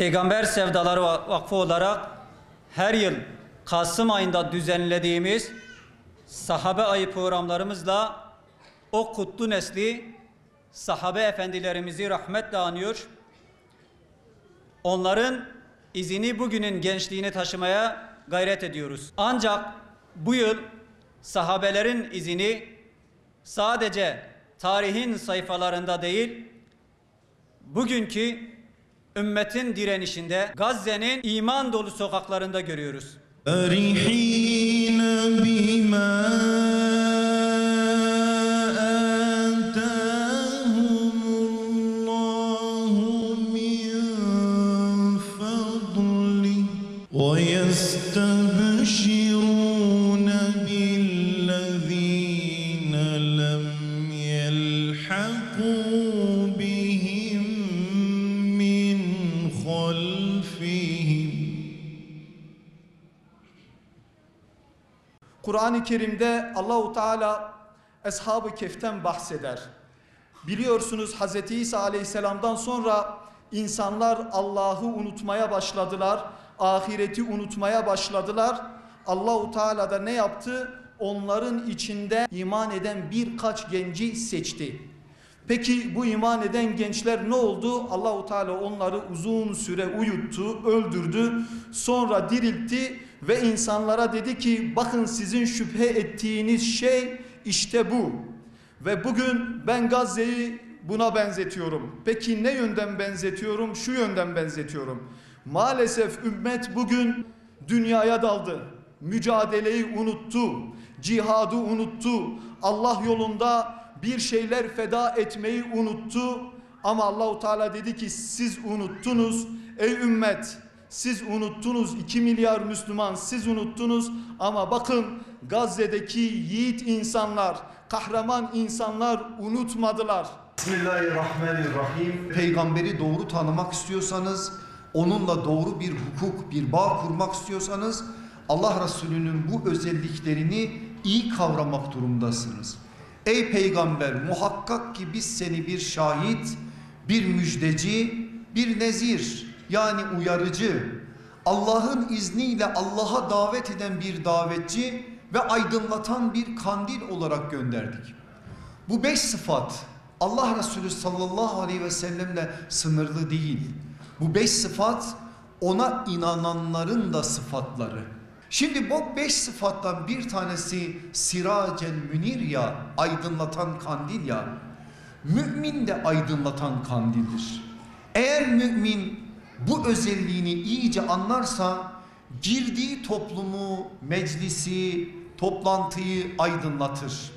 Peygamber Sevdaları Vakfı olarak her yıl Kasım ayında düzenlediğimiz sahabe ayı programlarımızla o kutlu nesli sahabe efendilerimizi rahmetle anıyor. Onların izini bugünün gençliğine taşımaya gayret ediyoruz. Ancak bu yıl sahabelerin izini sadece tarihin sayfalarında değil, bugünkü ümmetin direnişinde, Gazze'nin iman dolu sokaklarında görüyoruz. وَيَسْتَبْشِرُونَ بِالَّذِينَ لَمْ يَلْحَقُوا بِهِمْ مِنْ خَلْفِهِمْ. Kur'an-ı Kerim'de Allahu Teala Eshab-ı Kehf'ten bahseder. Biliyorsunuz Hz. İsa Aleyhisselam'dan sonra insanlar Allah'ı unutmaya başladılar. Ahireti unutmaya başladılar. Allahu Teala da ne yaptı? Onların içinde iman eden birkaç genci seçti. Peki bu iman eden gençler ne oldu? Allahu Teala onları uzun süre uyuttu, öldürdü, sonra diriltti ve insanlara dedi ki bakın sizin şüphe ettiğiniz şey işte bu. Ve bugün ben Gazze'yi buna benzetiyorum. Peki ne yönden benzetiyorum? Şu yönden benzetiyorum. Maalesef ümmet bugün dünyaya daldı. Mücadeleyi unuttu. Cihadı unuttu. Allah yolunda bir şeyler feda etmeyi unuttu. Ama Allahu Teala dedi ki siz unuttunuz. Ey ümmet, siz unuttunuz. 2 milyar Müslüman siz unuttunuz. Ama bakın Gazze'deki yiğit insanlar, kahraman insanlar unutmadılar. Bismillahirrahmanirrahim. Peygamberi doğru tanımak istiyorsanız, onunla doğru bir hukuk, bir bağ kurmak istiyorsanız Allah Resulü'nün bu özelliklerini iyi kavramak durumdasınız. Ey peygamber, muhakkak ki biz seni bir şahit, bir müjdeci, bir nezir yani uyarıcı, Allah'ın izniyle Allah'a davet eden bir davetçi ve aydınlatan bir kandil olarak gönderdik. Bu 5 sıfat Allah Resulü sallallahu aleyhi ve sellemle sınırlı değil. Bu 5 sıfat ona inananların da sıfatları. Şimdi bu 5 sıfattan bir tanesi siracen münir ya, aydınlatan kandil ya. Mümin de aydınlatan kandildir. Eğer mümin bu özelliğini iyice anlarsa girdiği toplumu, meclisi, toplantıyı aydınlatır.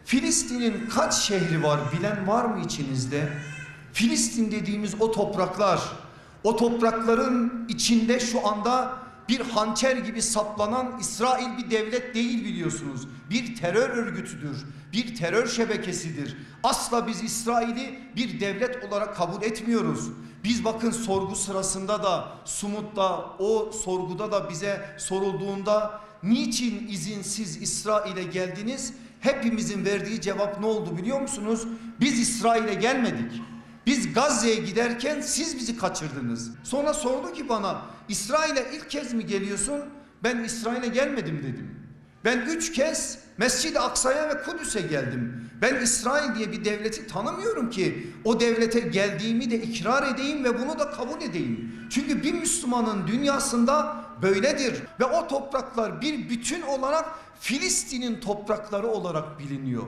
Filistin'in kaç şehri var bilen var mı içinizde? Filistin dediğimiz o topraklar, o toprakların içinde şu anda bir hançer gibi saplanan İsrail bir devlet değil biliyorsunuz. Bir terör örgütüdür, bir terör şebekesidir. Asla biz İsrail'i bir devlet olarak kabul etmiyoruz. Biz bakın sorgu sırasında da Sumut'ta o sorguda da bize sorulduğunda niçin izinsiz İsrail'e geldiniz? Hepimizin verdiği cevap ne oldu biliyor musunuz? Biz İsrail'e gelmedik. Biz Gazze'ye giderken siz bizi kaçırdınız. Sonra sordu ki bana İsrail'e ilk kez mi geliyorsun? Ben İsrail'e gelmedim dedim. Ben 3 kez Mescid-i Aksa'ya ve Kudüs'e geldim. Ben İsrail diye bir devleti tanımıyorum ki o devlete geldiğimi de ikrar edeyim ve bunu da kabul edeyim. Çünkü bir Müslümanın dünyasında böyledir ve o topraklar bir bütün olarak Filistin'in toprakları olarak biliniyor.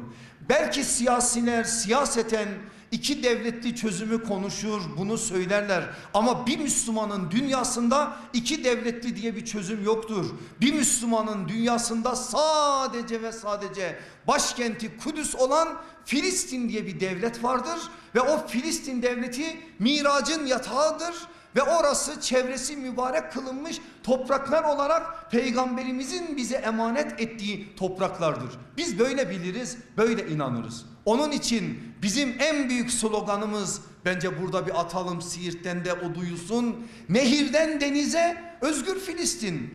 Belki siyasiler siyaseten 2 devletli çözümü konuşur, bunu söylerler. Ama bir Müslümanın dünyasında 2 devletli diye bir çözüm yoktur. Bir Müslümanın dünyasında sadece ve sadece başkenti Kudüs olan Filistin diye bir devlet vardır. Ve o Filistin devleti miracın yatağıdır. Ve orası çevresi mübarek kılınmış topraklar olarak peygamberimizin bize emanet ettiği topraklardır. Biz böyle biliriz, böyle inanırız. Onun için bizim en büyük sloganımız bence burada bir atalım, Siirt'ten de o duyulsun. Nehirden denize özgür Filistin.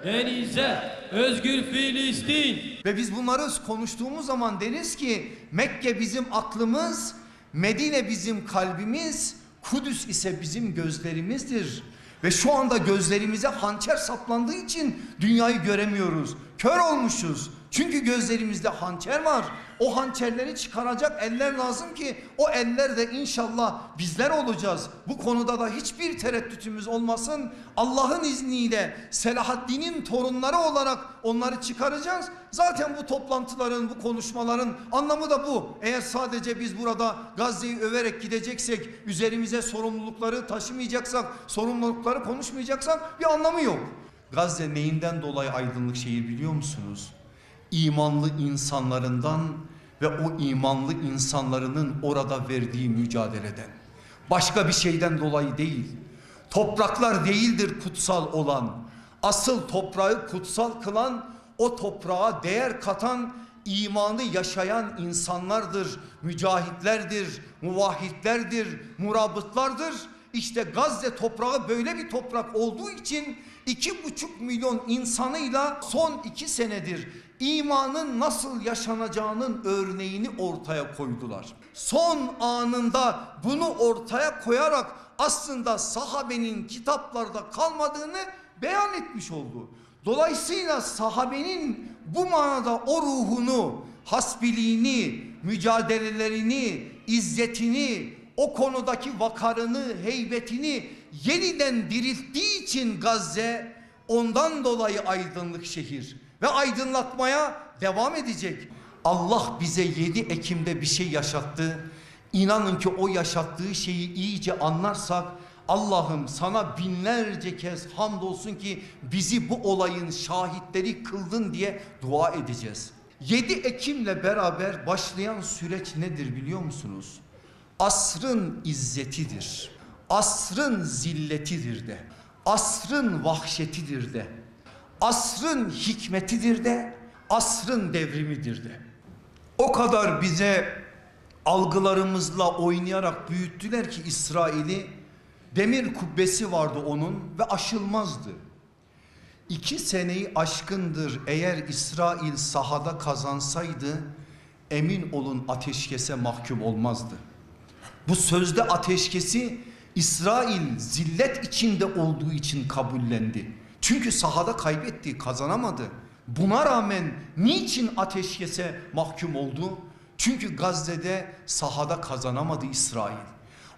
Denize özgür Filistin. Ve biz bunları konuştuğumuz zaman deriz ki Mekke bizim aklımız, Medine bizim kalbimiz, Kudüs ise bizim gözlerimizdir. Ve şu anda gözlerimize hançer saplandığı için dünyayı göremiyoruz. Kör olmuşuz. Çünkü gözlerimizde hançer var. O hançerleri çıkaracak eller lazım ki o eller de inşallah bizler olacağız. Bu konuda da hiçbir tereddütümüz olmasın. Allah'ın izniyle Selahaddin'in torunları olarak onları çıkaracağız. Zaten bu toplantıların, bu konuşmaların anlamı da bu. Eğer sadece biz burada Gazze'yi överek gideceksek, üzerimize sorumlulukları taşımayacaksak, sorumlulukları konuşmayacaksak bir anlamı yok. Gazze neyinden dolayı aydınlık şehir biliyor musunuz? İmanlı insanlarından ve o imanlı insanların orada verdiği mücadeleden. Başka bir şeyden dolayı değil. Topraklar değildir kutsal olan. Asıl toprağı kutsal kılan, o toprağa değer katan, imanı yaşayan insanlardır. Mücahitlerdir, muvahhidlerdir, murabıtlardır. İşte Gazze toprağı böyle bir toprak olduğu için 2,5 milyon insanıyla son 2 senedir imanın nasıl yaşanacağının örneğini ortaya koydular. Son anında bunu ortaya koyarak aslında sahabenin kitaplarda kalmadığını beyan etmiş oldu. Dolayısıyla sahabenin bu manada o ruhunu, hasbiliğini, mücadelelerini, izzetini, o konudaki vakarını, heybetini yeniden dirilttiği için Gazze ondan dolayı aydınlık şehir ve aydınlatmaya devam edecek. Allah bize 7 Ekim'de bir şey yaşattı. İnanın ki o yaşattığı şeyi iyice anlarsak Allah'ım sana binlerce kez hamdolsun ki bizi bu olayın şahitleri kıldın diye dua edeceğiz. 7 Ekim'le beraber başlayan süreç nedir biliyor musunuz? Asrın izzetidir. Asrın zilletidir de. Asrın vahşetidir de. Asrın hikmetidir de. Asrın devrimidir de. O kadar bize algılarımızla oynayarak büyüttüler ki İsrail'i, demir kubbesi vardı onun ve aşılmazdı. 2 seneyi aşkındır eğer İsrail sahada kazansaydı emin olun ateşkese mahkum olmazdı. Bu sözde ateşkesi İsrail zillet içinde olduğu için kabullendi. Çünkü sahada kaybetti, kazanamadı. Buna rağmen niçin ateşkese mahkum oldu? Çünkü Gazze'de sahada kazanamadı İsrail.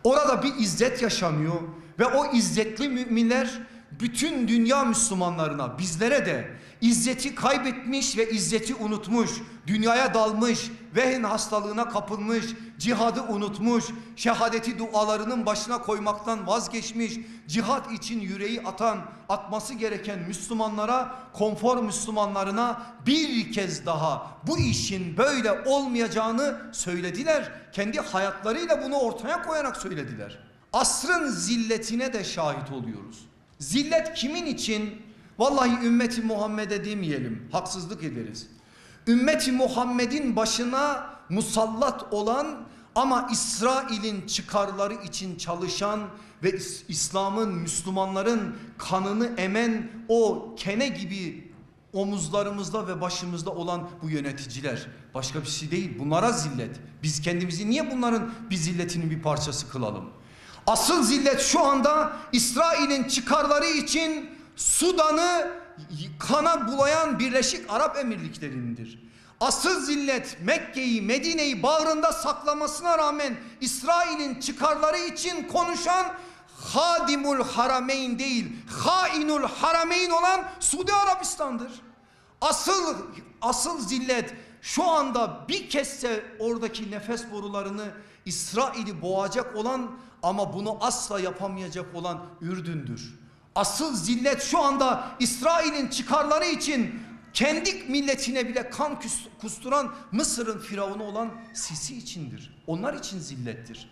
Orada bir izzet yaşanıyor ve o izzetli müminler bütün dünya Müslümanlarına, bizlere de izzeti kaybetmiş ve izzeti unutmuş, dünyaya dalmış, vehn hastalığına kapılmış, cihadı unutmuş, şehadeti dualarının başına koymaktan vazgeçmiş, cihat için yüreği atması gereken Müslümanlara, konfor Müslümanlarına bir kez daha bu işin böyle olmayacağını söylediler. Kendi hayatlarıyla bunu ortaya koyarak söylediler. Asrın zilletine de şahit oluyoruz. Zillet kimin için? Vallahi ümmeti Muhammed'e demeyelim, haksızlık ederiz. Ümmeti Muhammed'in başına musallat olan ama İsrail'in çıkarları için çalışan ve İslam'ın, Müslümanların kanını emen o kene gibi omuzlarımızda ve başımızda olan bu yöneticiler. Başka bir şey değil, bunlara zillet. Biz kendimizi niye bunların bir zilletinin bir parçası kılalım? Asıl zillet şu anda İsrail'in çıkarları için Sudan'ı kana bulayan Birleşik Arap Emirlikleri'ndir. Asıl zillet Mekke'yi, Medine'yi bağrında saklamasına rağmen İsrail'in çıkarları için konuşan Hadimul Harameyn değil, Hainul Harameyn olan Suudi Arabistan'dır. Asıl zillet şu anda bir kesse oradaki nefes borularını İsrail'i boğacak olan ama bunu asla yapamayacak olan Ürdün'dür. Asıl zillet şu anda İsrail'in çıkarları için kendi milletine bile kan kusturan Mısır'ın firavunu olan Sisi içindir. Onlar için zillettir.